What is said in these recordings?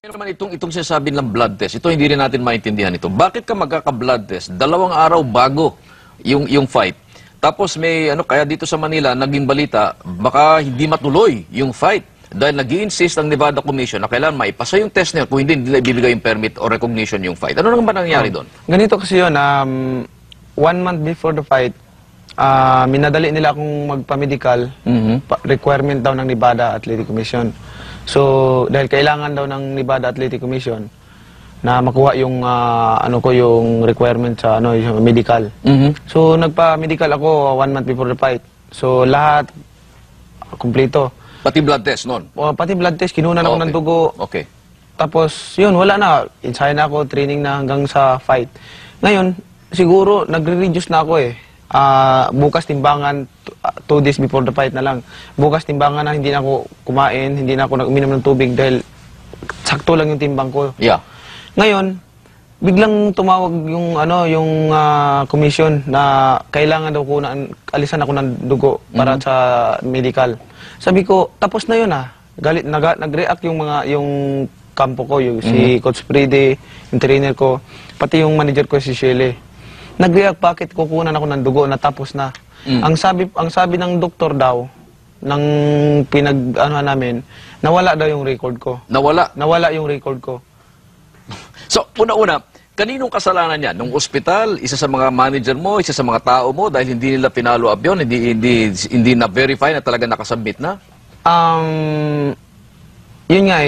Pero naman itong sinasabi ng blood test, ito hindi rin natin maintindihan ito. Bakit ka magkaka-blood test 2 araw bago yung fight? Tapos may kaya dito sa Manila naging balita, baka hindi matuloy yung fight dahil nag-i-insist ang Nevada Commission na kailangan maipasa yung test niya kung hindi nila ibibigay yung permit o recognition yung fight. Ano naman ba nangyari doon? Ganito kasi yun, 1 month before the fight, minadali nila akong magpa-medical, requirement daw ng Nevada Athletic Commission. So, dahil kailangan daw ng Nevada Athletic Commission na makuha yung yung requirement sa yung medical. So, nagpa-medical ako 1 month before the fight. So, lahat kumpleto. Pati blood test noon? Pati blood test, kinunan ako ng dugo. Okay. Tapos, yun, wala na. Ensayo na ako, training na hanggang sa fight. Ngayon, siguro, nagre-reduce na ako eh. Bukas timbangan, 2 days before the fight na lang. Bukas timbangan na, hindi na ako kumain, hindi na ako nag-uminom ng tubig dahil sakto lang yung timbang ko. Yeah. Ngayon, biglang tumawag yung commission na kailangan daw ko alisan ako ng dugo para sa medical. Sabi ko, tapos na yun Galit, nag-react yung kampo ko, si Coach Freddy, yung trainer ko, pati yung manager ko si Shelley. Nag-react, bakit kukunan ako ng dugo na tapos na. Ang sabi ng doktor daw, ng namin, nawala daw yung record ko. Nawala? Nawala yung record ko. So, una-una, kaninong kasalanan yan? Nung ospital, isa sa mga manager mo, isa sa mga tao mo, dahil hindi nila pinalo up yun, hindi na-verify na talaga nakasubmit na? Yun nga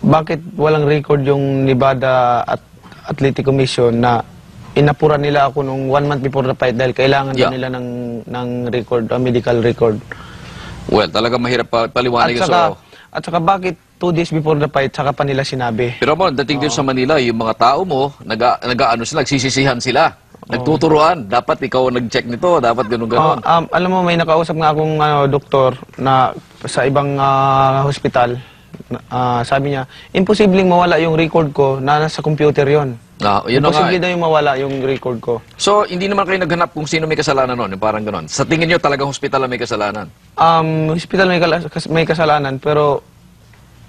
bakit walang record yung Nevada Athletic Commission na inapura nila ako nung 1 month before the fight dahil kailangan nila ng record, medical record. Well, talaga mahirap paliwanag yun. At saka bakit 2 days before the fight, saka pa nila sinabi. Pero mo, dating din sa Manila, yung mga tao mo, nagsisisihan sila. Nagtuturuan. Dapat ikaw nag-check nito, dapat gano'n. Alam mo, may nakausap nga akong doktor na sa ibang hospital. Sabi niya, imposibleng mawala yung record ko na nasa computer yon. Imposible na yung mawala yung record ko. So, hindi naman kayo naghanap kung sino may kasalanan nun, yung parang gano'n. Sa tingin nyo, talagang hospital na may kasalanan? Hospital may kasalanan, pero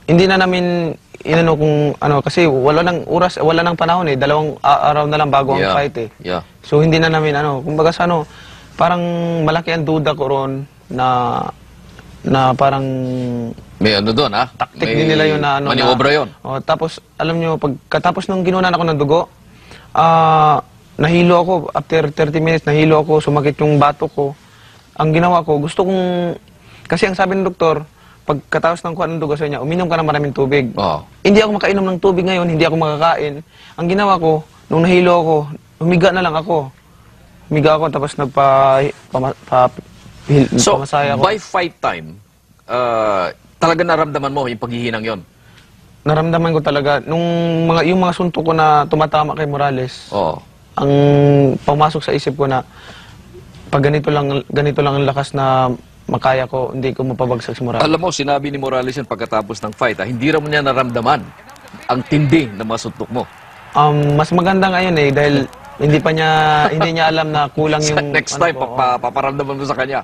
hindi na namin kung kasi wala nang oras, wala nang panahon 2 araw na lang bago ang fight Yeah. So hindi na namin kumbaga sa parang malaki ang duda ko ron na parang may doon taktik din nila yun na maniobra yun. Tapos alam nyo, pagkatapos nung ginunan ako ng dugo, nahilo ako after 30 minutes, nahilo ako, sumakit yung batok ko. Ang ginawa ko, gusto kong kasi ang sabi ng doktor, pagkatapos ng kuha ng dugo sa niya, uminom ka ng maraming tubig. Hindi ako makainom ng tubig ngayon, hindi ako makakain. Ang ginawa ko, nung nahilo ako, humiga na lang ako. Humiga ako, tapos pamasaya ako. By fight time, talaga naramdaman mo yung paghihinang yon? Naramdaman ko talaga. Yung mga suntok ko na tumatama kay Morales, ang pumasok sa isip ko na pag ganito lang ang lakas na makaya ko, hindi ko mapabagsak si Morales. Alam mo, sinabi ni Morales yan pagkatapos ng fight, hindi raw niya naramdaman ang tindi na masuntok mo. Mas maganda ngayon dahil hindi niya alam na kulang yung... Next time, paparamdaman mo sa kanya.